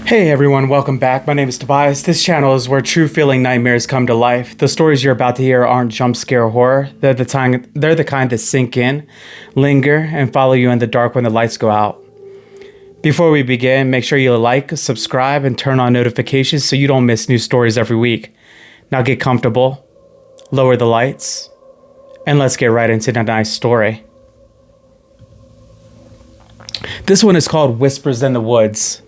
Hey everyone, welcome back. My name is Tobias. This channel is where true feeling nightmares come to life. The stories you're about to hear aren't jump scare horror. They're the kind that sink in, linger, and follow you in the dark when the lights go out. Before we begin, make sure you like, subscribe, and turn on notifications so you don't miss new stories every week. Now get comfortable, lower the lights, and let's get right into the nice story. This one is called Whispers in the Woods.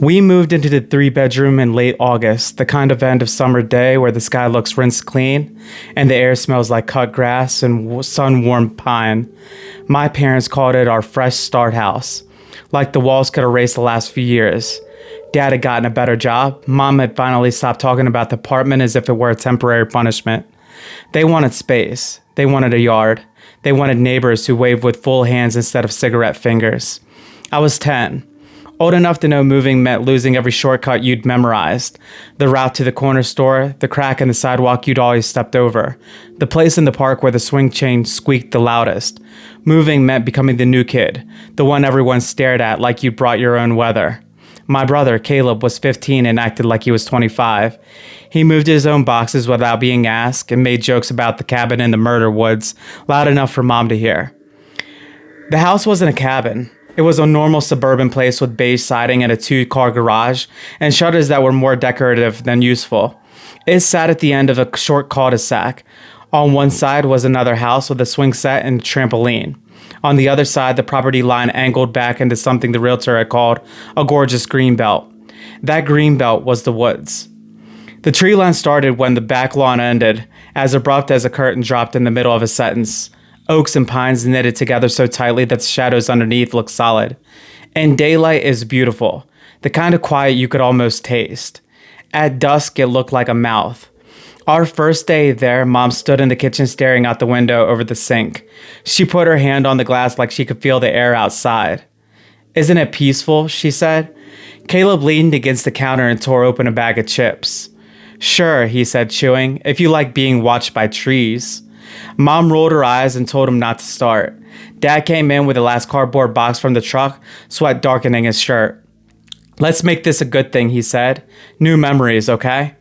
We moved into the 3-bedroom in late August, the kind of end of summer day where the sky looks rinsed clean and the air smells like cut grass and sun-warmed pine. My parents called it our fresh start house, like the walls could erase the last few years. Dad had gotten a better job. Mom had finally stopped talking about the apartment as if it were a temporary punishment. They wanted space. They wanted a yard. They wanted neighbors who waved with full hands instead of cigarette fingers. I was 10. Old enough to know moving meant losing every shortcut you'd memorized. The route to the corner store, the crack in the sidewalk you'd always stepped over, the place in the park where the swing chain squeaked the loudest. Moving meant becoming the new kid, the one everyone stared at like you'd brought your own weather. My brother, Caleb, was 15 and acted like he was 25. He moved his own boxes without being asked and made jokes about the cabin in the murder woods, loud enough for Mom to hear. The house wasn't a cabin. It was a normal suburban place with beige siding and a 2-car garage and shutters that were more decorative than useful. It sat at the end of a short cul-de-sac. On one side was another house with a swing set and a trampoline. On the other side, the property line angled back into something the realtor had called a gorgeous green belt. That green belt was the woods. The tree line started when the back lawn ended, as abrupt as a curtain dropped in the middle of a sentence. Oaks and pines knitted together so tightly that the shadows underneath looked solid. And daylight is beautiful, the kind of quiet you could almost taste. At dusk, it looked like a mouth. Our first day there, Mom stood in the kitchen staring out the window over the sink. She put her hand on the glass like she could feel the air outside. "Isn't it peaceful?" she said. Caleb leaned against the counter and tore open a bag of chips. "Sure," he said, chewing, "if you like being watched by trees." Mom rolled her eyes and told him not to start. Dad came in with the last cardboard box from the truck, sweat darkening his shirt. "Let's make this a good thing," he said. "New memories, okay?"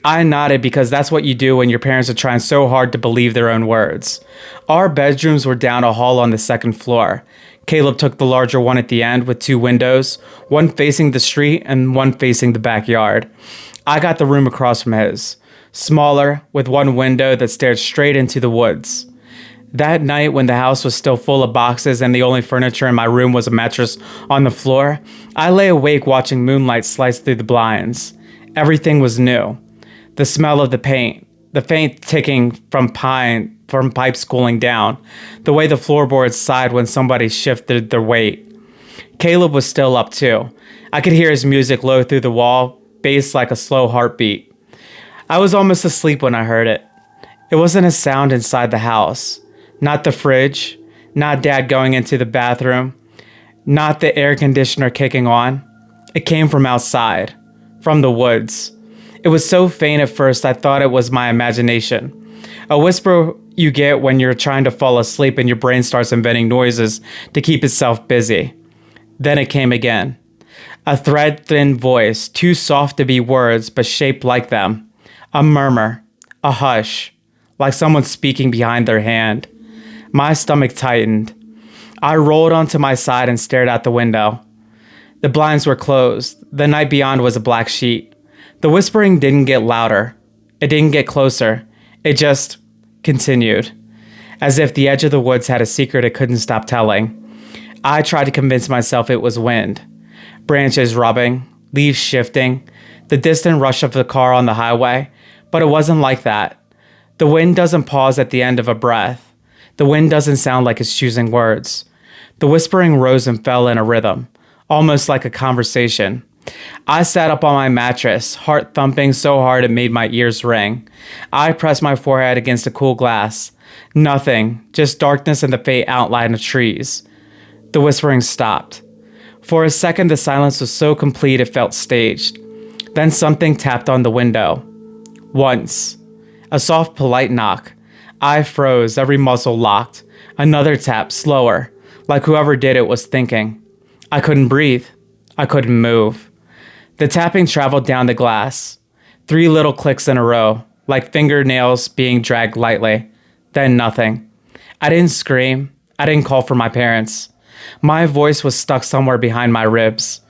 I nodded because that's what you do when your parents are trying so hard to believe their own words. Our bedrooms were down a hall on the second floor. Caleb took the larger one at the end with 2 windows, one facing the street and one facing the backyard. I got the room across from his. Smaller, with one window that stared straight into the woods. That night, when the house was still full of boxes and the only furniture in my room was a mattress on the floor, I lay awake watching moonlight slice through the blinds. Everything was new. The smell of the paint, the faint ticking from pipes cooling down, the way the floorboards sighed when somebody shifted their weight. Caleb was still up too. I could hear his music low through the wall, bass like a slow heartbeat. I was almost asleep when I heard it. It wasn't a sound inside the house. Not the fridge. Not Dad going into the bathroom. Not the air conditioner kicking on. It came from outside. From the woods. It was so faint at first I thought it was my imagination. A whisper you get when you're trying to fall asleep and your brain starts inventing noises to keep itself busy. Then it came again. A thread-thin voice, too soft to be words but shaped like them. A murmur, a hush, like someone speaking behind their hand. My stomach tightened. I rolled onto my side and stared out the window. The blinds were closed. The night beyond was a black sheet. The whispering didn't get louder. It didn't get closer. It just continued, as if the edge of the woods had a secret it couldn't stop telling. I tried to convince myself it was wind. Branches rubbing, leaves shifting, the distant rush of the car on the highway. But it wasn't like that. The wind doesn't pause at the end of a breath. The wind doesn't sound like it's choosing words. The whispering rose and fell in a rhythm, almost like a conversation. I sat up on my mattress, heart thumping so hard it made my ears ring. I pressed my forehead against a cool glass. Nothing, just darkness and the faint outline of trees. The whispering stopped. For a second, the silence was so complete it felt staged. Then something tapped on the window. Once. A soft, polite knock. I froze, every muscle locked. Another tap, slower. like whoever did it was thinking. I couldn't breathe. I couldn't move. The tapping traveled down the glass. 3 little clicks in a row, like fingernails being dragged lightly. Then nothing. I didn't scream. I didn't call for my parents. My voice was stuck somewhere behind my ribs.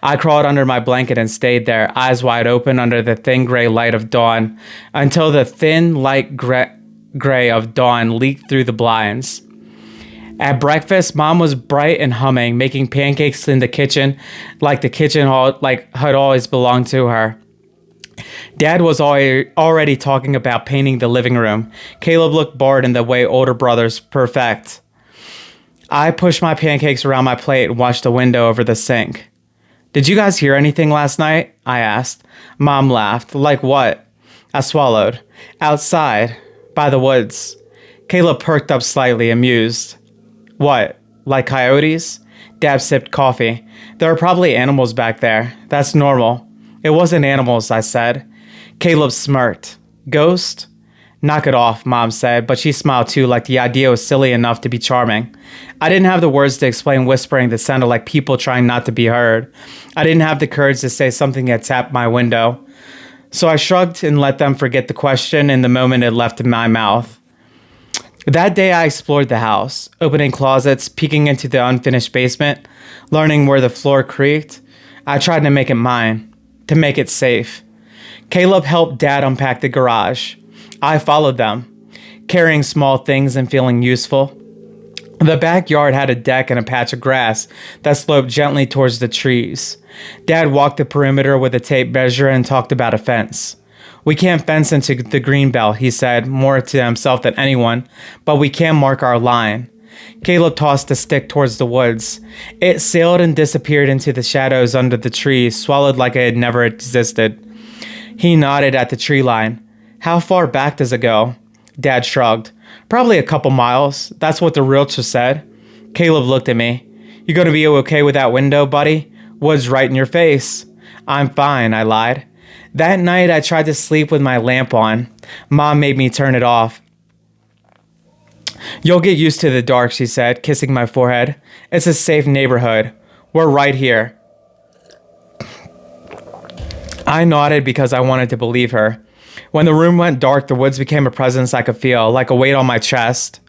I crawled under my blanket and stayed there, eyes wide open under the thin gray light of dawn, until the thin light gray of dawn leaked through the blinds. At breakfast, Mom was bright and humming, making pancakes in the kitchen, like the kitchen hall had always belonged to her. Dad was already talking about painting the living room. Caleb looked bored in the way older brothers perfect. I pushed my pancakes around my plate and watched the window over the sink. Did you guys hear anything last night? I asked. Mom laughed. Like what? I swallowed. Outside, by the woods. Caleb perked up slightly, amused. What? Like coyotes? Dad sipped coffee. There are probably animals back there. That's normal. It wasn't animals, I said. Caleb smirked. Ghost? Knock it off, Mom said, but she smiled too, like the idea was silly enough to be charming. I didn't have the words to explain whispering that sounded like people trying not to be heard. I didn't have the courage to say something had tapped my window. So I shrugged and let them forget the question in the moment it left in my mouth. That day I explored the house, opening closets, peeking into the unfinished basement, learning where the floor creaked. I tried to make it mine, to make it safe. Caleb helped Dad unpack the garage. I followed them, carrying small things and feeling useful. The backyard had a deck and a patch of grass that sloped gently towards the trees. Dad walked the perimeter with a tape measure and talked about a fence. We can't fence into the green belt, he said, more to himself than anyone, but we can mark our line. Caleb tossed the stick towards the woods. It sailed and disappeared into the shadows under the trees, swallowed like it had never existed. He nodded at the tree line. How far back does it go? Dad shrugged. Probably a couple miles. That's what the realtor said. Caleb looked at me. You gonna be okay with that window, buddy? Wood's right in your face. I'm fine, I lied. That night I tried to sleep with my lamp on. Mom made me turn it off. You'll get used to the dark, she said, kissing my forehead. It's a safe neighborhood. We're right here. I nodded because I wanted to believe her. When the room went dark, the woods became a presence I could feel, like a weight on my chest.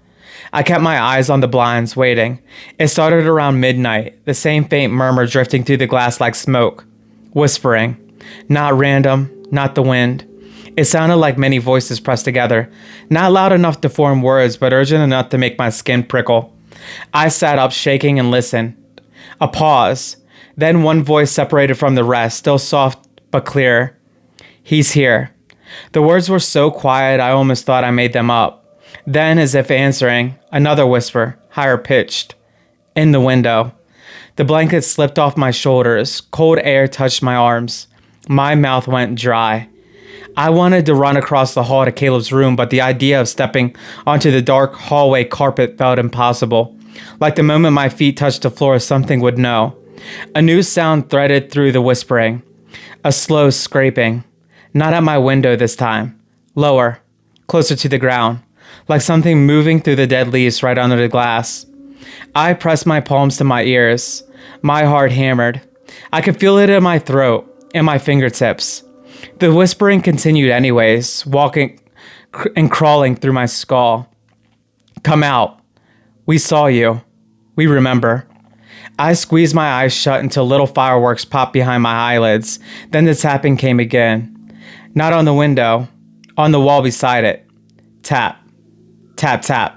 I kept my eyes on the blinds, waiting. It started around midnight, the same faint murmur drifting through the glass like smoke. Whispering. Not random, not the wind. It sounded like many voices pressed together. Not loud enough to form words, but urgent enough to make my skin prickle. I sat up, shaking, and listened. A pause. Then one voice separated from the rest, still soft but clear. He's here. The words were so quiet I almost thought I made them up. Then, as if answering, another whisper, higher pitched. In the window. The blanket slipped off my shoulders. Cold air touched my arms. My mouth went dry. I wanted to run across the hall to Caleb's room, but the idea of stepping onto the dark hallway carpet felt impossible. Like the moment my feet touched the floor, something would know. A new sound threaded through the whispering. A slow scraping. Not at my window this time. Lower. Closer to the ground. Like something moving through the dead leaves right under the glass. I pressed my palms to my ears. My heart hammered. I could feel it in my throat, in my fingertips. The whispering continued anyways, walking and crawling through my skull. Come out. We saw you. We remember. I squeezed my eyes shut until little fireworks popped behind my eyelids. Then the tapping came again. Not on the window, on the wall beside it. Tap. Tap, tap.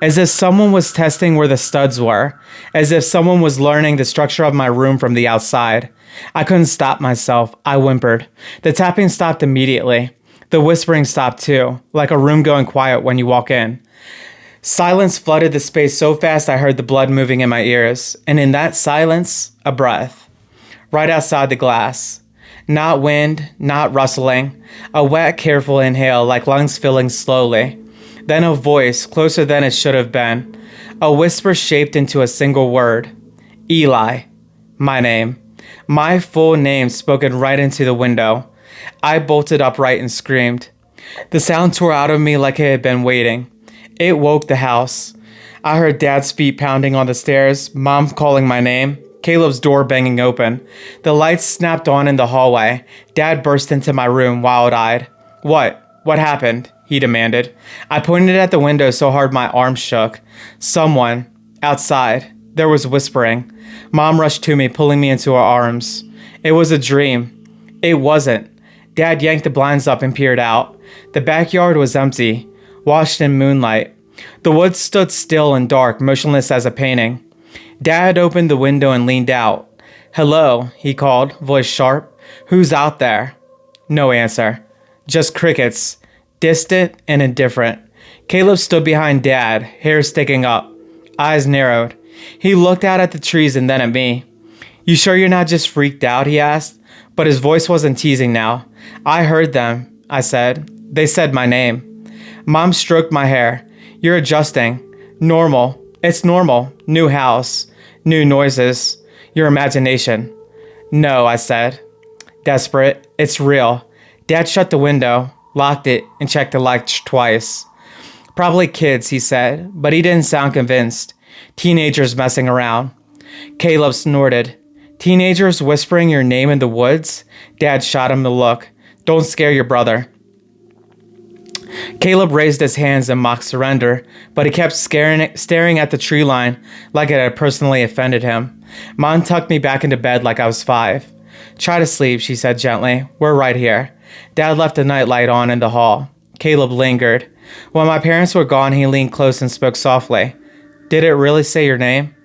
As if someone was testing where the studs were. As if someone was learning the structure of my room from the outside. I couldn't stop myself. I whimpered. The tapping stopped immediately. The whispering stopped too, like a room going quiet when you walk in. Silence flooded the space so fast I heard the blood moving in my ears. And in that silence, a breath. Right outside the glass. Not wind, not rustling. A wet, careful inhale, like lungs filling slowly. Then a voice, closer than it should have been. A whisper shaped into a single word. Eli. My name. My full name spoken right into the window. I bolted upright and screamed. The sound tore out of me like it had been waiting. It woke the house. I heard Dad's feet pounding on the stairs, Mom calling my name, Caleb's door banging open. The lights snapped on in the hallway. Dad burst into my room, wild-eyed. "What? What happened?" he demanded. I pointed at the window so hard my arms shook. "Someone. Outside." There was whispering. Mom rushed to me, pulling me into her arms. It was a dream. It wasn't. Dad yanked the blinds up and peered out. The backyard was empty, washed in moonlight. The woods stood still and dark, motionless as a painting. Dad opened the window and leaned out. "Hello," he called, voice sharp. "Who's out there?" No answer. Just crickets, distant and indifferent. Caleb stood behind Dad, hair sticking up, eyes narrowed. He looked out at the trees and then at me. "You sure you're not just freaked out?" he asked, but his voice wasn't teasing now. "I heard them," I said. "They said my name." Mom stroked my hair. "You're adjusting. Normal. It's normal. New house. New noises. Your imagination." "No," I said. Desperate. "It's real." Dad shut the window, locked it, and checked the lights twice. "Probably kids," he said, but he didn't sound convinced. "Teenagers messing around." Caleb snorted. "Teenagers whispering your name in the woods?" Dad shot him a look. "Don't scare your brother." Caleb raised his hands in mock surrender, but he kept staring at the tree line like it had personally offended him. Mom tucked me back into bed like I was 5. "Try to sleep," she said gently. "We're right here." Dad left the nightlight on in the hall. Caleb lingered. When my parents were gone, he leaned close and spoke softly. "Did it really say your name?"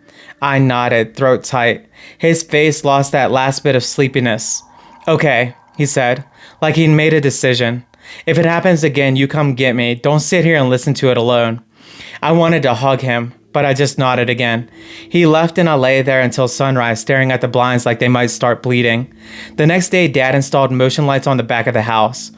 I nodded, throat tight. His face lost that last bit of sleepiness. "Okay," he said, like he'd made a decision. "If it happens again, you come get me. Don't sit here and listen to it alone." I wanted to hug him, but I just nodded again. He left and I lay there until sunrise, staring at the blinds like they might start bleeding. The next day, Dad installed motion lights on the back of the house.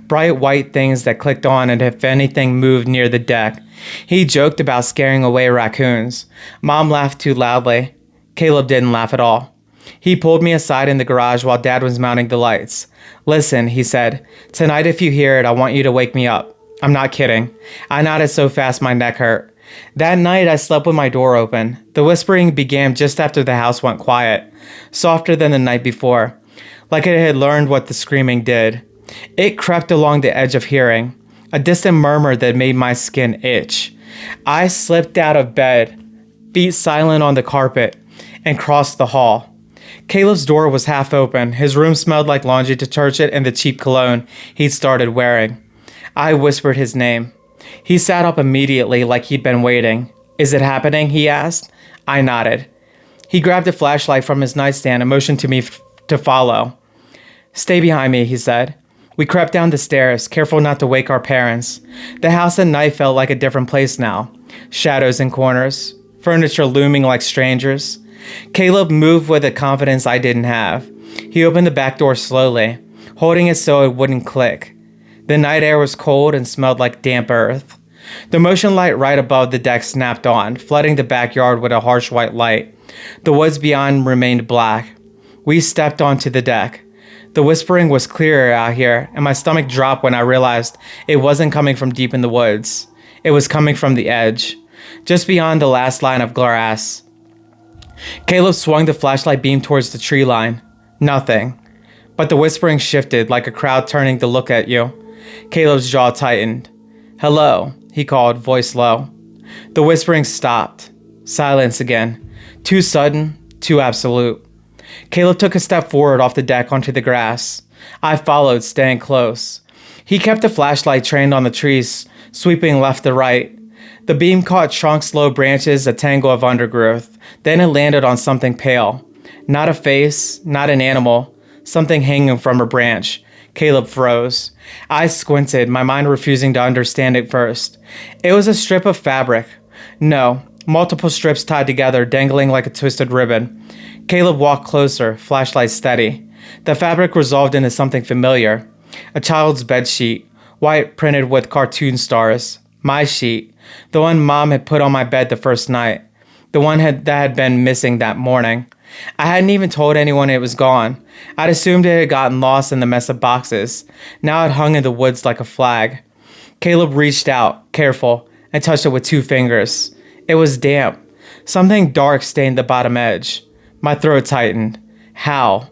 Bright white things that clicked on and if anything moved near the deck. He joked about scaring away raccoons. Mom laughed too loudly. Caleb didn't laugh at all. He pulled me aside in the garage while Dad was mounting the lights. "Listen," he said. "Tonight if you hear it, I want you to wake me up." I'm not kidding. I nodded so fast my neck hurt. That night I slept with my door open. The whispering began just after the house went quiet, softer than the night before, like it had learned what the screaming did. It crept along the edge of hearing, a distant murmur that made my skin itch. I slipped out of bed, feet silent on the carpet, and crossed the hall. Caleb's door was half open. His room smelled like laundry detergent and the cheap cologne he'd started wearing. I whispered his name. He sat up immediately like he'd been waiting. "Is it happening?" he asked. I nodded. He grabbed a flashlight from his nightstand and motioned to me to follow. "Stay behind me," he said. We crept down the stairs, careful not to wake our parents. The house at night felt like a different place now. Shadows in corners, furniture looming like strangers. Caleb moved with a confidence I didn't have. He opened the back door slowly, holding it so it wouldn't click. The night air was cold and smelled like damp earth. The motion light right above the deck snapped on, flooding the backyard with a harsh white light. The woods beyond remained black. We stepped onto the deck. The whispering was clearer out here, and my stomach dropped when I realized it wasn't coming from deep in the woods. It was coming from the edge, just beyond the last line of grass. Caleb swung the flashlight beam towards the tree line. Nothing. But the whispering shifted, like a crowd turning to look at you. Caleb's jaw tightened. "Hello," he called, voice low. The whispering stopped. Silence again. Too sudden, too absolute. Caleb took a step forward off the deck onto the grass. I followed, staying close. He kept the flashlight trained on the trees, sweeping left to right. The beam caught trunks, low branches, a tangle of undergrowth. Then it landed on something pale. Not a face, not an animal. Something hanging from a branch. Caleb froze. I squinted, my mind refusing to understand it first. It was a strip of fabric. No, multiple strips tied together, dangling like a twisted ribbon. Caleb walked closer, flashlight steady. The fabric resolved into something familiar. A child's bed sheet, white printed with cartoon stars. My sheet. The one Mom had put on my bed the first night. The one that had been missing that morning. I hadn't even told anyone it was gone. I'd assumed it had gotten lost in the mess of boxes. Now it hung in the woods like a flag. Caleb reached out, careful, and touched it with 2 fingers. It was damp. Something dark stained the bottom edge. My throat tightened. How?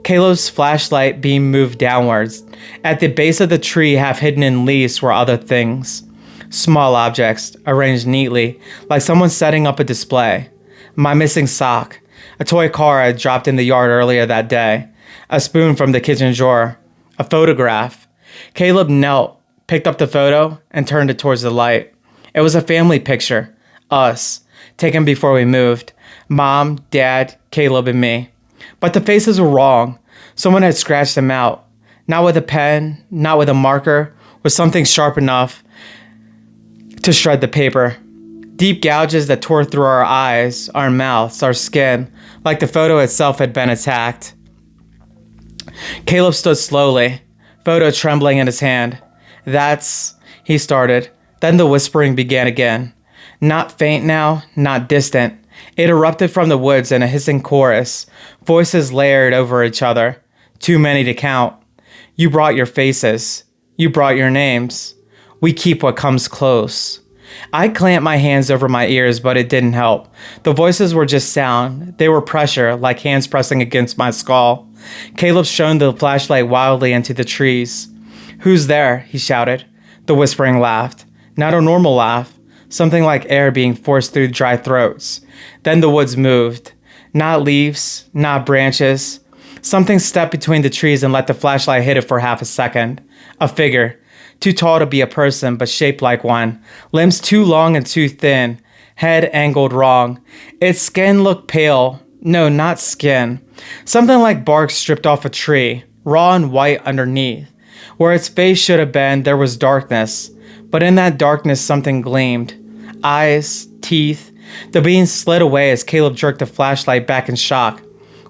Caleb's flashlight beam moved downwards. At the base of the tree, half hidden in leaves, were other things. Small objects, arranged neatly, like someone setting up a display. My missing sock. A toy car I had dropped in the yard earlier that day. A spoon from the kitchen drawer. A photograph. Caleb knelt, picked up the photo, and turned it towards the light. It was a family picture. Us. Taken before we moved. Mom, Dad, Caleb, and me. But the faces were wrong. Someone had scratched them out. Not with a pen, not with a marker, with something sharp enough to shred the paper. Deep gouges that tore through our eyes, our mouths, our skin, like the photo itself had been attacked. Caleb stood slowly, photo trembling in his hand. That's, he started. Then the whispering began again. Not faint now, not distant. It erupted from the woods in a hissing chorus, voices layered over each other. Too many to count. You brought your faces. You brought your names. We keep what comes close. I clamped my hands over my ears, but it didn't help. The voices were just sound. They were pressure, like hands pressing against my skull. Caleb shone the flashlight wildly into the trees. Who's there? He shouted. The whispering laughed. Not a normal laugh. Something like air being forced through dry throats. Then the woods moved. Not leaves, not branches. Something stepped between the trees and let the flashlight hit it for half a second. A figure. Too tall to be a person, but shaped like one. Limbs too long and too thin. Head angled wrong. Its skin looked pale. No, not skin. Something like bark stripped off a tree, raw and white underneath. Where its face should have been, there was darkness. But in that darkness, something gleamed. Eyes, teeth. The beam slid away as Caleb jerked the flashlight back in shock.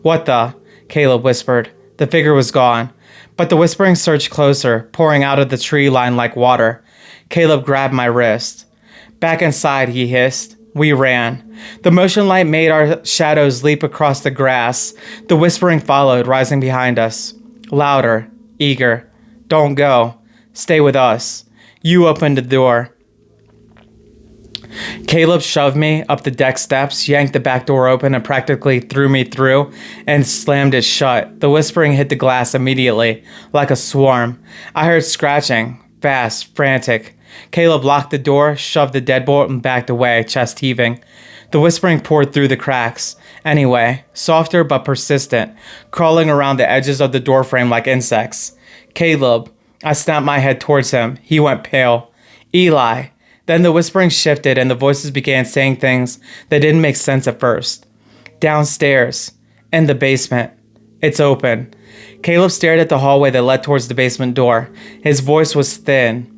What the? Caleb whispered. The figure was gone. But the whispering surged closer, pouring out of the tree line like water. Caleb grabbed my wrist. Back inside, he hissed. We ran. The motion light made our shadows leap across the grass. The whispering followed, rising behind us. Louder, eager. Don't go. Stay with us. You opened the door. Caleb shoved me up the deck steps, yanked the back door open, and practically threw me through and slammed it shut. The whispering hit the glass immediately, like a swarm. I heard scratching, fast, frantic. Caleb locked the door, shoved the deadbolt, and backed away, chest heaving. The whispering poured through the cracks. Anyway, softer but persistent, crawling around the edges of the doorframe like insects. Caleb. I snapped my head towards him. He went pale. Eli. Then the whispering shifted and the voices began saying things that didn't make sense at first. Downstairs. In the basement. It's open. Caleb stared at the hallway that led towards the basement door. His voice was thin.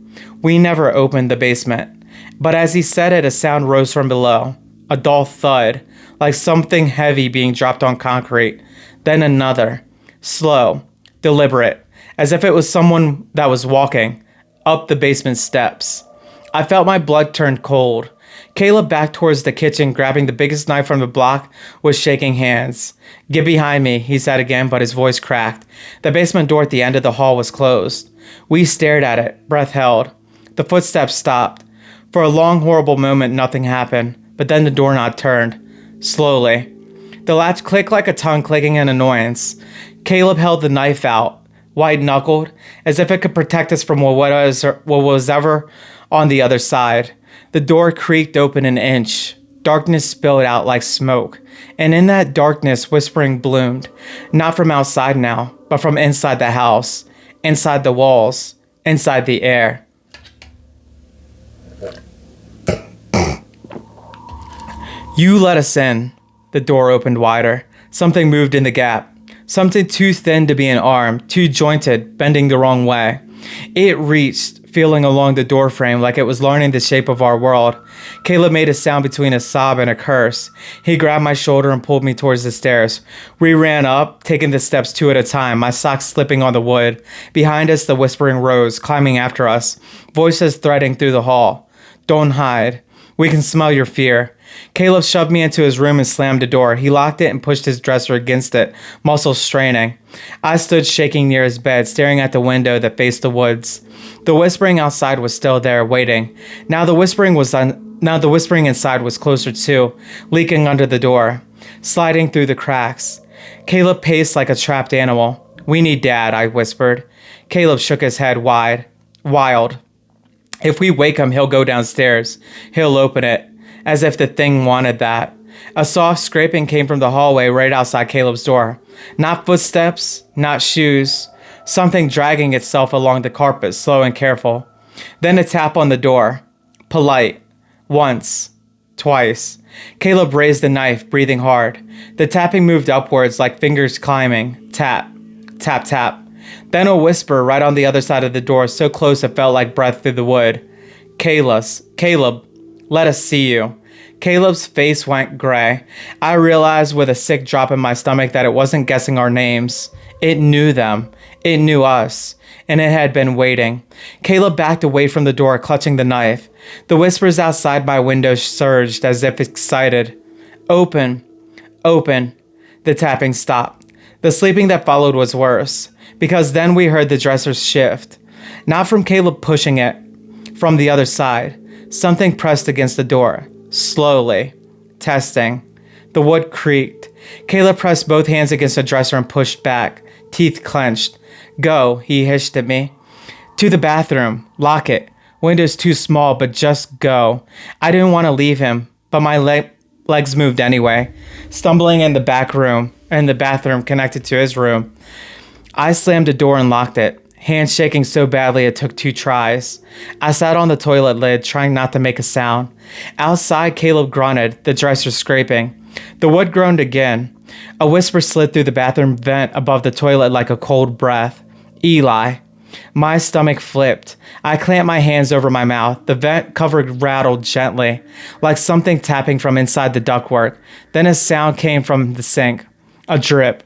We never opened the basement. But as he said it, a sound rose from below. A dull thud, like something heavy being dropped on concrete. Then another. Slow. Deliberate. As if it was someone that was walking up the basement steps. I felt my blood turn cold. Caleb backed towards the kitchen, grabbing the biggest knife from the block with shaking hands. Get behind me, he said again, but his voice cracked. The basement door at the end of the hall was closed. We stared at it, breath held. The footsteps stopped. For a long, horrible moment, nothing happened, but then the doorknob turned. Slowly. The latch clicked like a tongue clicking in annoyance. Caleb held the knife out, white-knuckled, as if it could protect us from what was ever on the other side. The door creaked open an inch. Darkness spilled out like smoke. And in that darkness, whispering bloomed. Not from outside now, but from inside the house. Inside the walls. Inside the air. You let us in. The door opened wider. Something moved in the gap. Something too thin to be an arm, too jointed, bending the wrong way. It reached, feeling along the doorframe like it was learning the shape of our world. Caleb made a sound between a sob and a curse. He grabbed my shoulder and pulled me towards the stairs. We ran up, taking the steps two at a time, my socks slipping on the wood. Behind us, the whispering rose, climbing after us, voices threading through the hall. Don't hide. We can smell your fear. Caleb shoved me into his room and slammed the door. He locked it and pushed his dresser against it, muscles straining. I stood shaking near his bed, staring at the window that faced the woods. The whispering outside was still there, waiting. Now the whispering was Now the whispering inside was closer too, leaking under the door, sliding through the cracks. Caleb paced like a trapped animal. "We need Dad," I whispered. Caleb shook his head wild. "If we wake him, he'll go downstairs. He'll open it." As if the thing wanted that. A soft scraping came from the hallway right outside Caleb's door. Not footsteps, not shoes. Something dragging itself along the carpet, slow and careful. Then a tap on the door. Polite. Once. Twice. Caleb raised the knife, breathing hard. The tapping moved upwards like fingers climbing. Tap. Tap, tap. Then a whisper right on the other side of the door, so close it felt like breath through the wood. Caleb, let us see you." Caleb's face went gray. I realized with a sick drop in my stomach that it wasn't guessing our names. It knew them. It knew us. And it had been waiting. Caleb backed away from the door, clutching the knife. The whispers outside my window surged as if excited. "Open. Open." The tapping stopped. The sleeping that followed was worse, because then we heard the dressers shift. Not from Caleb pushing it. From the other side. Something pressed against the door. Slowly. Testing. The wood creaked. Caleb pressed both hands against the dresser and pushed back. Teeth clenched. "Go," he hissed at me. "To the bathroom. Lock it. Window's too small, but just go." I didn't want to leave him, but my legs moved anyway. Stumbling in the back room, and the bathroom connected to his room. I slammed the door and locked it. Hands shaking so badly it took 2 tries. I sat on the toilet lid, trying not to make a sound. Outside, Caleb grunted, the dresser scraping. The wood groaned again. A whisper slid through the bathroom vent above the toilet like a cold breath. "Eli." My stomach flipped. I clamped my hands over my mouth. The vent cover rattled gently, like something tapping from inside the ductwork. Then a sound came from the sink. A drip.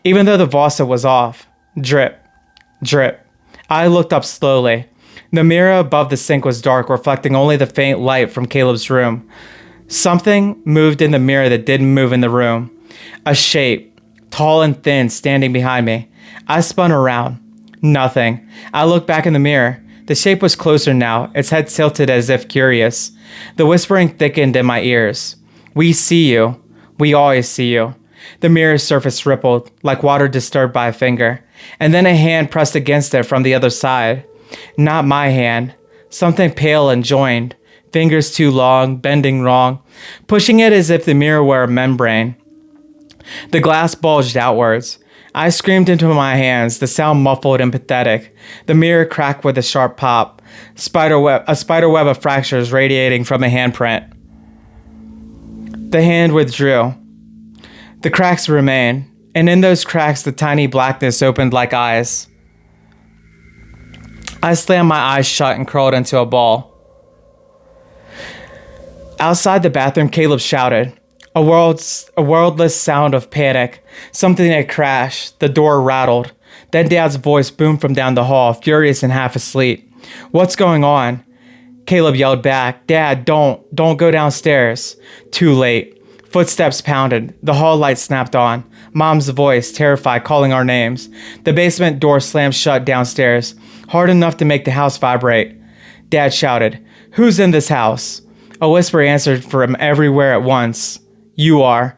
Even though the faucet was off. Drip. Drip. I looked up slowly. The mirror above the sink was dark, reflecting only the faint light from Caleb's room. Something moved in the mirror that didn't move in the room. A shape, tall and thin, standing behind me. I spun around. Nothing. I looked back in the mirror. The shape was closer now, its head tilted as if curious. The whispering thickened in my ears. "We see you. We always see you." The mirror's surface rippled, like water disturbed by a finger. And then a hand pressed against it from the other side. Not my hand. Something pale and joined. Fingers too long, bending wrong. Pushing it as if the mirror were a membrane. The glass bulged outwards. I screamed into my hands, the sound muffled and pathetic. The mirror cracked with a sharp pop. A spiderweb of fractures radiating from a handprint. The hand withdrew. The cracks remained, and in those cracks the tiny blackness opened like eyes. I slammed my eyes shut and curled into a ball. Outside the bathroom, Caleb shouted. A wordless sound of panic. Something had crashed. The door rattled. Then Dad's voice boomed from down the hall, furious and half asleep. "What's going on?" Caleb yelled back. "Dad, don't go downstairs." Too late. Footsteps pounded. The hall light snapped on. Mom's voice, terrified, calling our names. The basement door slammed shut downstairs, hard enough to make the house vibrate. Dad shouted, "Who's in this house?" A whisper answered from everywhere at once. "You are."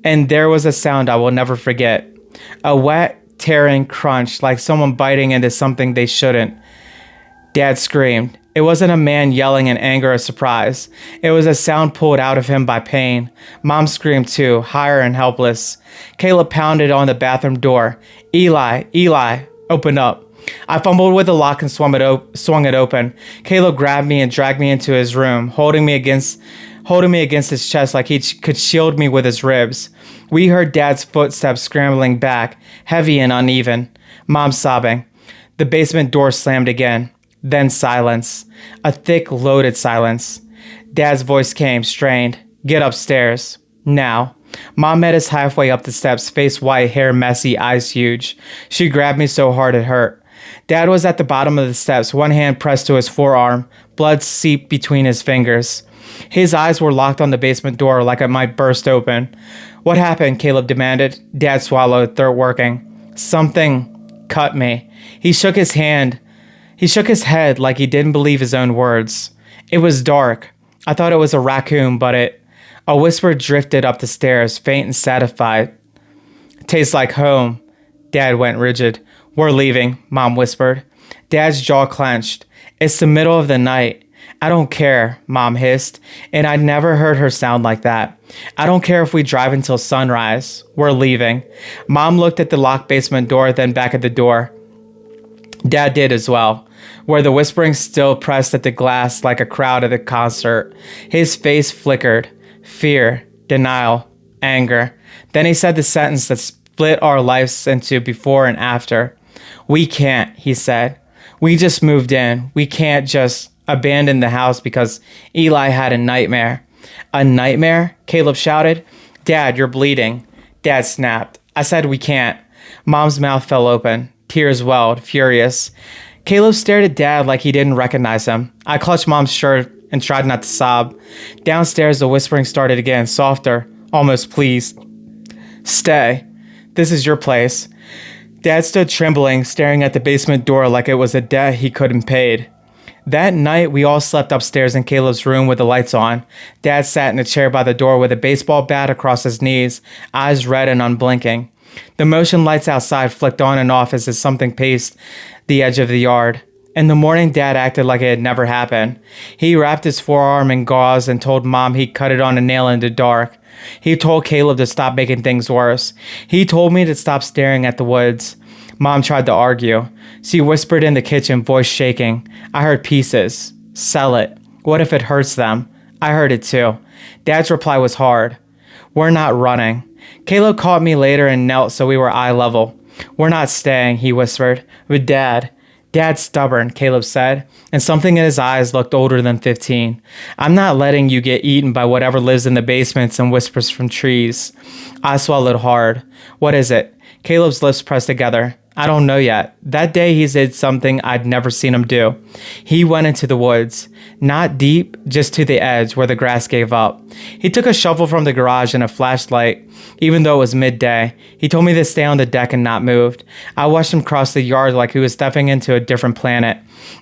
And there was a sound I will never forget. A wet, tearing crunch, like someone biting into something they shouldn't. Dad screamed. It wasn't a man yelling in anger or surprise. It was a sound pulled out of him by pain. Mom screamed too, higher and helpless. Caleb pounded on the bathroom door. Eli, open up." I fumbled with the lock and swung it open. Caleb grabbed me and dragged me into his room, holding me against his chest like he could shield me with his ribs. We heard Dad's footsteps scrambling back, heavy and uneven. Mom sobbing. The basement door slammed again. Then silence. A thick, loaded silence. Dad's voice came, strained. "Get upstairs. Now." Mom met us halfway up the steps, face white, hair messy, eyes huge. She grabbed me so hard it hurt. Dad was at the bottom of the steps, one hand pressed to his forearm. Blood seeped between his fingers. His eyes were locked on the basement door like it might burst open. "What happened?" Caleb demanded. Dad swallowed, throat working. "Something cut me." He shook his head like he didn't believe his own words. "It was dark. I thought it was a raccoon, but a whisper drifted up the stairs, faint and satisfied. Tastes like home. Dad went rigid. We're leaving, Mom whispered. Dad's jaw clenched. It's the middle of the night. I don't care, Mom hissed, and I'd never heard her sound like that. I don't care if we drive until sunrise. We're leaving. Mom looked at the locked basement door, then back at the door. Dad did as well, where the whispering still pressed at the glass like a crowd at a concert. His face flickered. Fear, denial, anger. Then he said the sentence that split our lives into before and after. We can't, he said. We just moved in. We can't just abandon the house because Eli had a nightmare. A nightmare? Caleb shouted. Dad, you're bleeding. Dad snapped. I said we can't. Mom's mouth fell open. Tears welled, furious. Caleb stared at Dad like he didn't recognize him. I clutched Mom's shirt and tried not to sob. Downstairs, the whispering started again, softer, almost pleased. Stay. This is your place. Dad stood trembling, staring at the basement door like it was a debt he couldn't pay. That night, we all slept upstairs in Caleb's room with the lights on. Dad sat in a chair by the door with a baseball bat across his knees, eyes red and unblinking. The motion lights outside flicked on and off as if something paced the edge of the yard. In the morning, Dad acted like it had never happened. He wrapped his forearm in gauze and told Mom he'd cut it on a nail in the dark. He told Caleb to stop making things worse. He told me to stop staring at the woods. Mom tried to argue. She whispered in the kitchen, voice shaking. I heard pieces. Sell it. What if it hurts them? I heard it too. Dad's reply was hard. We're not running. Caleb caught me later and knelt so we were eye level. We're not staying, he whispered. With Dad. Dad's stubborn, Caleb said, and something in his eyes looked older than 15. I'm not letting you get eaten by whatever lives in the basements and whispers from trees. I swallowed hard. What is it? Caleb's lips pressed together. I don't know yet. That day he did something I'd never seen him do. He went into the woods. Not deep, just to the edge where the grass gave up. He took a shovel from the garage and a flashlight. Even though it was midday, he told me to stay on the deck and not move. I watched him cross the yard like he was stepping into a different planet.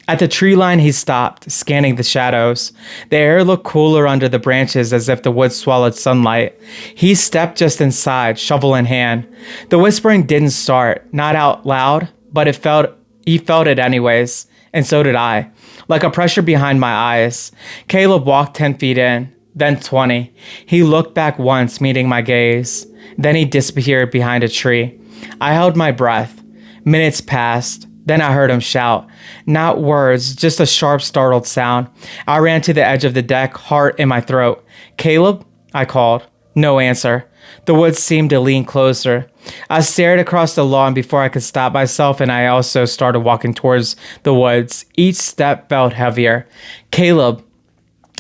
At the tree line, he stopped, scanning the shadows. The air looked cooler under the branches as if the woods swallowed sunlight. He stepped just inside, shovel in hand. The whispering didn't start, not out loud, but he felt it anyways, and so did I. Like a pressure behind my eyes. Caleb walked 10 feet in, then 20. He looked back once, meeting my gaze. Then he disappeared behind a tree. I held my breath. Minutes passed. Then I heard him shout. Not words, just a sharp, startled sound. I ran to the edge of the deck, heart in my throat. Caleb? I called. No answer. The woods seemed to lean closer. I stared across the lawn before I could stop myself, and I also started walking towards the woods. Each step felt heavier. Caleb,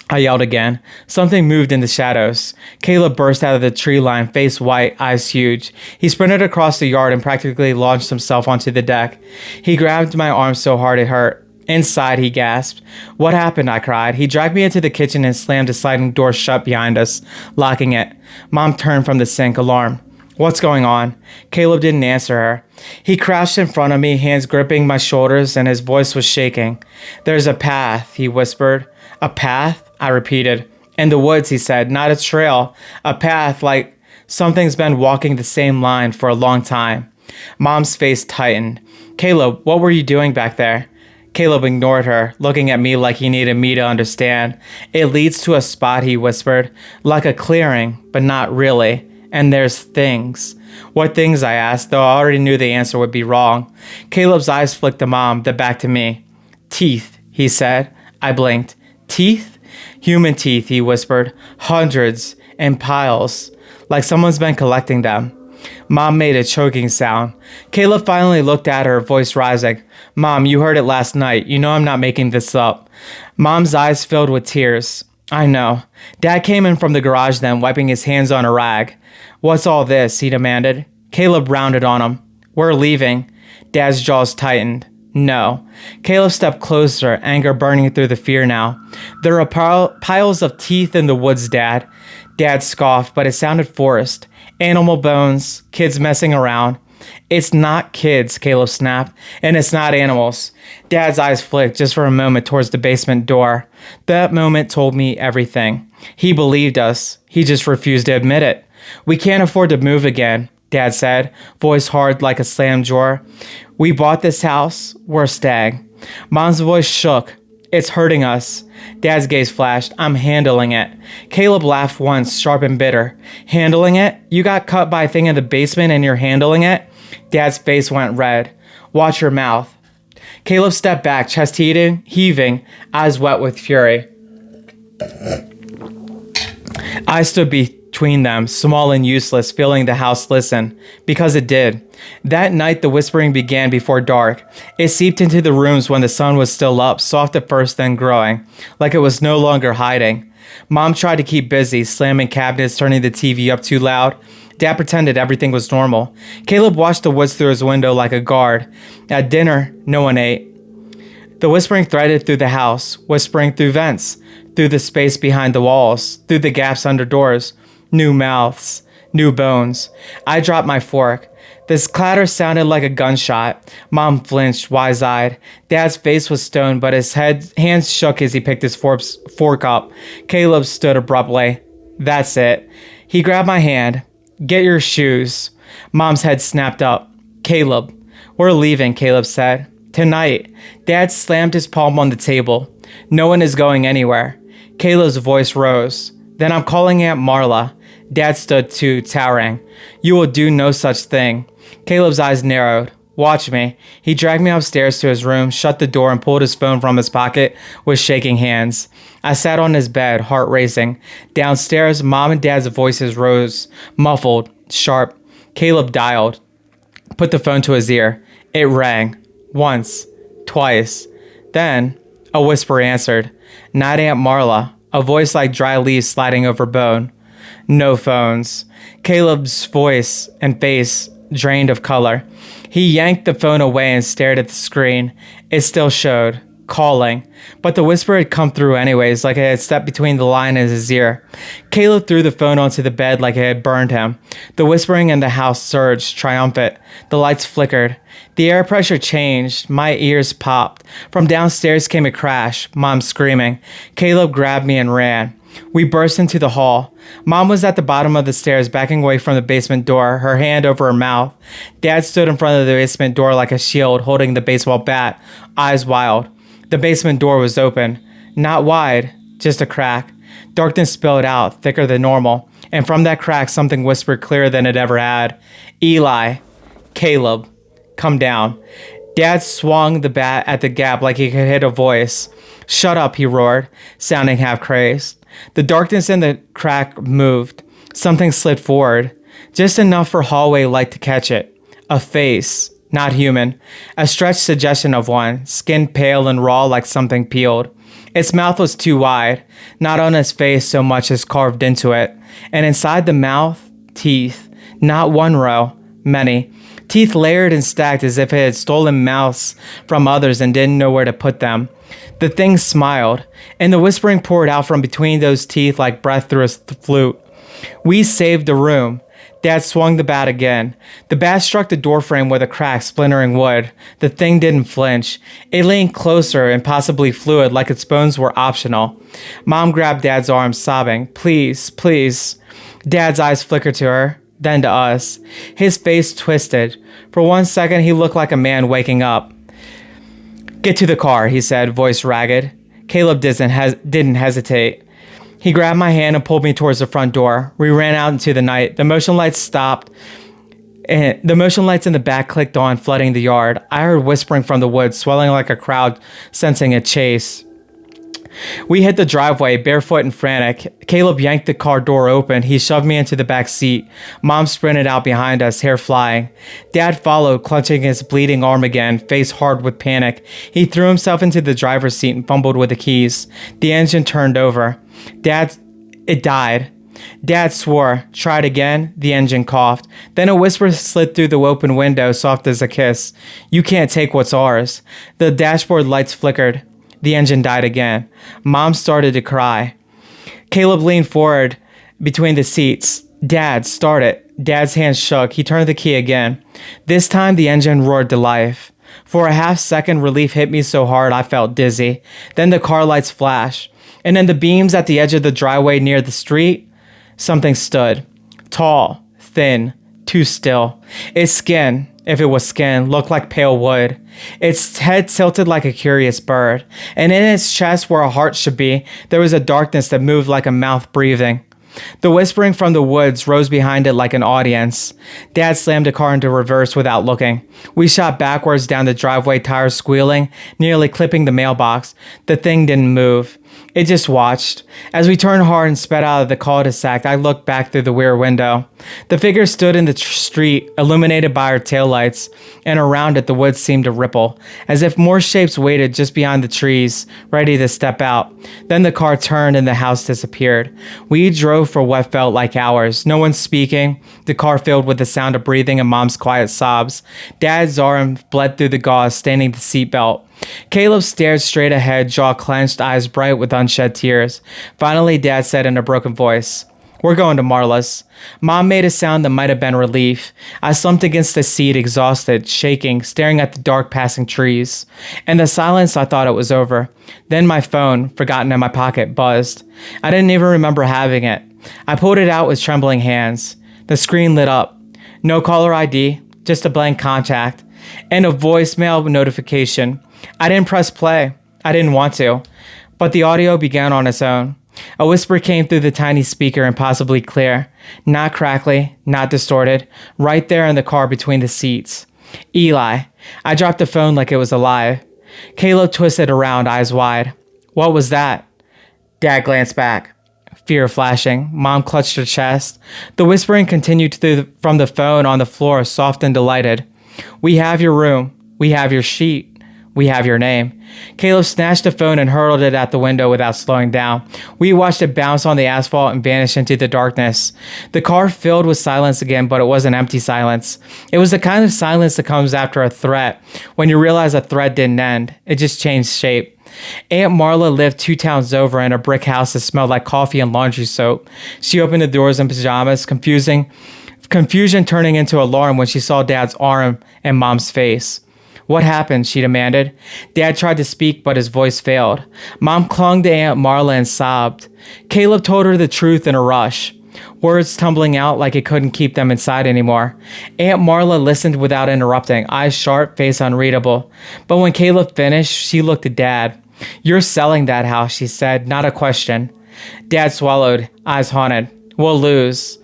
I yelled again. Something moved in the shadows. Caleb burst out of the tree line, face white, eyes huge. He sprinted across the yard and practically launched himself onto the deck. He grabbed my arm so hard it hurt. Inside, he gasped. What happened? I cried. He dragged me into the kitchen and slammed the sliding door shut behind us, locking it. Mom turned from the sink, alarmed. What's going on? Caleb didn't answer her. He crouched in front of me, hands gripping my shoulders, and his voice was shaking. There's a path, he whispered. A path? I repeated. In the woods, he said, not a trail. A path like something's been walking the same line for a long time. Mom's face tightened. Caleb, what were you doing back there? Caleb ignored her, looking at me like he needed me to understand. It leads to a spot, he whispered, like a clearing, but not really. And there's things. What things, I asked, though I already knew the answer would be wrong. Caleb's eyes flicked to Mom, then back to me. Teeth, he said. I blinked. Teeth? Human teeth, he whispered. Hundreds, in piles, like someone's been collecting them. Mom made a choking sound. Caleb finally looked at her, voice rising. Mom, you heard it last night. You know I'm not making this up. Mom's eyes filled with tears. I know. Dad came in from the garage then, wiping his hands on a rag. What's all this? He demanded. Caleb rounded on him. We're leaving. Dad's jaws tightened. No. Caleb stepped closer, anger burning through the fear now. There are piles of teeth in the woods, Dad. Dad scoffed, but it sounded forced. Animal bones, kids messing around. It's not kids, Caleb snapped, and it's not animals. Dad's eyes flicked just for a moment towards the basement door. That moment told me everything. He believed us. He just refused to admit it. We can't afford to move again, Dad said, voice hard like a slammed drawer. We bought this house. We're staying. Mom's voice shook. It's hurting us. Dad's gaze flashed. I'm handling it. Caleb laughed once, sharp and bitter. Handling it? You got cut by a thing in the basement and you're handling it? Dad's face went red. Watch your mouth. Caleb stepped back, chest heaving, eyes wet with fury. I stood between them, small and useless, feeling the house listen. Because it did. That night, the whispering began before dark. It seeped into the rooms when the sun was still up, soft at first, then growing, like it was no longer hiding. Mom tried to keep busy, slamming cabinets, turning the TV up too loud. Dad pretended everything was normal. Caleb watched the woods through his window like a guard. At dinner, no one ate. The whispering threaded through the house, whispering through vents, through the space behind the walls, through the gaps under doors. New mouths, new bones. I dropped my fork. This clatter sounded like a gunshot. Mom flinched, wise-eyed. Dad's face was stone, but his hands shook as he picked his fork up. Caleb stood abruptly. That's it. He grabbed my hand. Get your shoes. Mom's head snapped up. Caleb. We're leaving, Caleb said. Tonight. Dad slammed his palm on the table. No one is going anywhere. Caleb's voice rose. Then I'm calling Aunt Marla. Dad stood too, towering. You will do no such thing. Caleb's eyes narrowed. Watch me. He dragged me upstairs to his room, shut the door, and pulled his phone from his pocket with shaking hands. I sat on his bed, heart racing. Downstairs, Mom and Dad's voices rose, muffled, sharp. Caleb dialed. Put the phone to his ear. It rang. Once. Twice. Then, a whisper answered. Not Aunt Marla. A voice like dry leaves sliding over bone. No phones. Caleb's voice and face drained of color. He yanked the phone away and stared at the screen. It still showed. Calling. But the whisper had come through anyways, like it had stepped between the line and his ear. Caleb threw the phone onto the bed like it had burned him. The whispering in the house surged, triumphant. The lights flickered. The air pressure changed. My ears popped. From downstairs came a crash, Mom screaming. Caleb grabbed me and ran. We burst into the hall. Mom was at the bottom of the stairs, backing away from the basement door, her hand over her mouth. Dad stood in front of the basement door like a shield, holding the baseball bat, eyes wild. The basement door was open. Not wide, just a crack. Darkness spilled out, thicker than normal, and from that crack something whispered clearer than it ever had. Eli. Caleb. Come down. Dad swung the bat at the gap like he could hit a voice. Shut up, he roared, sounding half crazed. The darkness in the crack moved. Something slid forward, just enough for hallway light to catch it. A face, not human. A stretched suggestion of one, skin pale and raw like something peeled. Its mouth was too wide, not on its face so much as carved into it. And inside the mouth, teeth. Not one row, many. Teeth layered and stacked as if it had stolen mouths from others and didn't know where to put them. The thing smiled, and the whispering poured out from between those teeth like breath through a flute. We saved the room. Dad swung the bat again. The bat struck the doorframe with a crack, splintering wood. The thing didn't flinch. It leaned closer, impossibly fluid, like its bones were optional. Mom grabbed Dad's arm, sobbing, Please, please. Dad's eyes flickered to her, then to us. His face twisted. For 1 second, he looked like a man waking up. Get to the car, he said, voice ragged. Caleb didn't hesitate. He grabbed my hand and pulled me towards the front door. We ran out into the night. The motion lights stopped, and the motion lights in the back clicked on, flooding the yard. I heard whispering from the woods, swelling like a crowd sensing a chase. We hit the driveway, barefoot and frantic. Caleb yanked the car door open. He shoved me into the back seat. Mom sprinted out behind us, hair flying. Dad followed, clutching his bleeding arm again, face hard with panic. He threw himself into the driver's seat and fumbled with the keys. The engine turned over. It died. Dad swore. Tried again. The engine coughed. Then a whisper slid through the open window, soft as a kiss. You can't take what's ours. The dashboard lights flickered. The engine died again. Mom started to cry. Caleb leaned forward between the seats. Dad, start it. Dad's hand shook. He turned the key again. This time, the engine roared to life. For a half second, relief hit me so hard I felt dizzy. Then the car lights flashed. And in the beams at the edge of the driveway near the street, something stood. Tall, thin, too still. Its skin, if it was skin, looked like pale wood. Its head tilted like a curious bird. And in its chest, where a heart should be, there was a darkness that moved like a mouth breathing. The whispering from the woods rose behind it like an audience. Dad slammed the car into reverse without looking. We shot backwards down the driveway, tires squealing, nearly clipping the mailbox. The thing didn't move. It just watched. As we turned hard and sped out of the cul-de-sac, I looked back through the rear window. The figure stood in the street, illuminated by our taillights, and around it the woods seemed to ripple, as if more shapes waited just beyond the trees, ready to step out. Then the car turned and the house disappeared. We drove for what felt like hours, no one speaking, the car filled with the sound of breathing and Mom's quiet sobs. Dad's arm bled through the gauze, staining the seatbelt. Caleb stared straight ahead, jaw clenched, eyes bright with unshed tears. Finally, Dad said in a broken voice, "We're going to Marla's." Mom made a sound that might have been relief. I slumped against the seat, exhausted, shaking, staring at the dark passing trees. In the silence, I thought it was over. Then my phone, forgotten in my pocket, buzzed. I didn't even remember having it. I pulled it out with trembling hands. The screen lit up. No caller ID, just a blank contact, and a voicemail notification. I didn't press play. I didn't want to. But the audio began on its own. A whisper came through the tiny speaker, impossibly clear. Not crackly, not distorted. Right there in the car between the seats. Eli. I dropped the phone like it was alive. Caleb twisted around, eyes wide. What was that? Dad glanced back. Fear flashing. Mom clutched her chest. The whispering continued from the phone on the floor, soft and delighted. We have your room. We have your sheet. We have your name. Caleb snatched the phone and hurled it at the window without slowing down. We watched it bounce on the asphalt and vanish into the darkness. The car filled with silence again, but it wasn't empty silence. It was the kind of silence that comes after a threat, when you realize a threat didn't end. It just changed shape. Aunt Marla lived 2 towns over in a brick house that smelled like coffee and laundry soap. She opened the doors in pajamas, confusion turning into alarm when she saw Dad's arm and Mom's face. What happened? She demanded. Dad tried to speak, but his voice failed. Mom clung to Aunt Marla and sobbed. Caleb told her the truth in a rush, words tumbling out like it couldn't keep them inside anymore. Aunt Marla listened without interrupting, eyes sharp, face unreadable. But when Caleb finished, she looked at Dad. You're selling that house, she said, not a question. Dad swallowed, eyes haunted. We'll lose.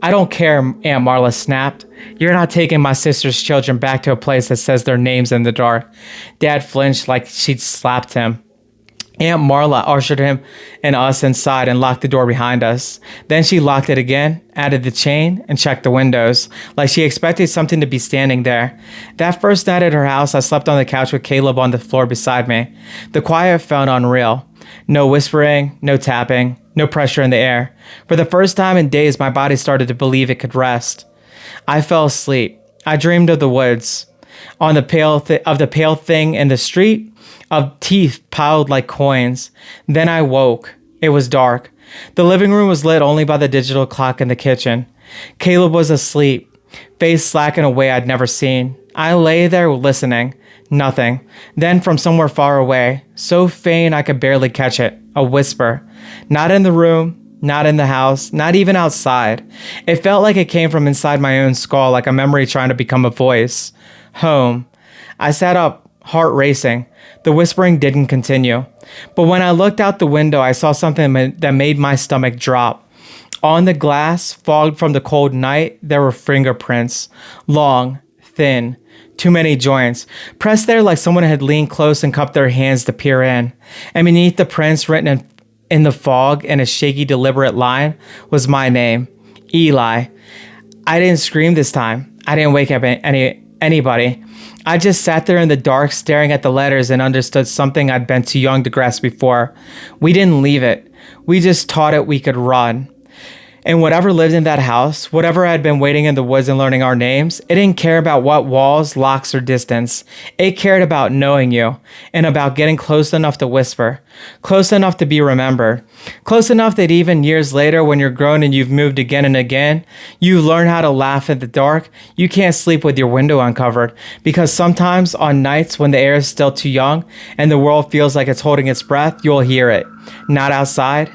I don't care, Aunt Marla snapped. You're not taking my sister's children back to a place that says their names in the dark. Dad flinched like she'd slapped him. Aunt Marla ushered him and us inside and locked the door behind us. Then she locked it again, added the chain, and checked the windows, like she expected something to be standing there. That first night at her house, I slept on the couch with Caleb on the floor beside me. The quiet felt unreal. No whispering, no tapping, no pressure in the air. For the first time in days, my body started to believe it could rest. I fell asleep. I dreamed of the woods, on the pale thing in the street, of teeth piled like coins. Then I woke. It was dark. The living room was lit only by the digital clock in the kitchen. Caleb was asleep, face slack in a way I'd never seen. I lay there listening. Nothing. Then from somewhere far away, so faint I could barely catch it, a whisper. Not in the room, not in the house, not even outside. It felt like it came from inside my own skull, like a memory trying to become a voice. Home. I sat up, heart racing. The whispering didn't continue. But when I looked out the window, I saw something that made my stomach drop. On the glass, fogged from the cold night, there were fingerprints. Long, thin, too many joints, pressed there like someone had leaned close and cupped their hands to peer in. And beneath the prints, written in the fog in a shaky, deliberate line, was my name, Eli. I didn't scream this time. I didn't wake up anybody. I just sat there in the dark, staring at the letters, and understood something I'd been too young to grasp before. We didn't leave it. We just taught it we could run. And whatever lived in that house, whatever had been waiting in the woods and learning our names, it didn't care about what walls, locks, or distance. It cared about knowing you and about getting close enough to whisper, close enough to be remembered, close enough that even years later when you're grown and you've moved again and again, you learn how to laugh in the dark. You can't sleep with your window uncovered because sometimes on nights when the air is still too young and the world feels like it's holding its breath, you'll hear it. Not outside,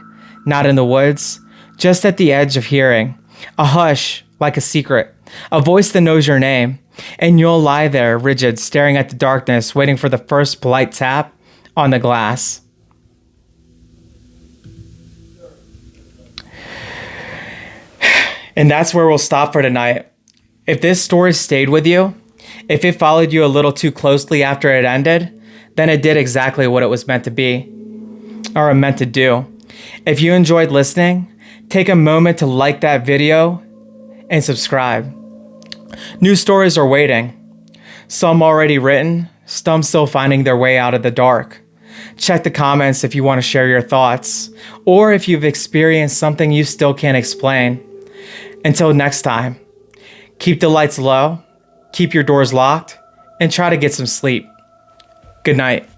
not in the woods, just at the edge of hearing, a hush like a secret, a voice that knows your name, and you'll lie there rigid, staring at the darkness, waiting for the first polite tap on the glass. And that's where we'll stop for tonight. If this story stayed with you, if it followed you a little too closely after it ended, then it did exactly what it was meant to be, or meant to do. If you enjoyed listening, take a moment to like that video and subscribe. New stories are waiting. Some already written, some still finding their way out of the dark. Check the comments if you want to share your thoughts, or if you've experienced something you still can't explain. Until next time, keep the lights low, keep your doors locked, and try to get some sleep. Good night.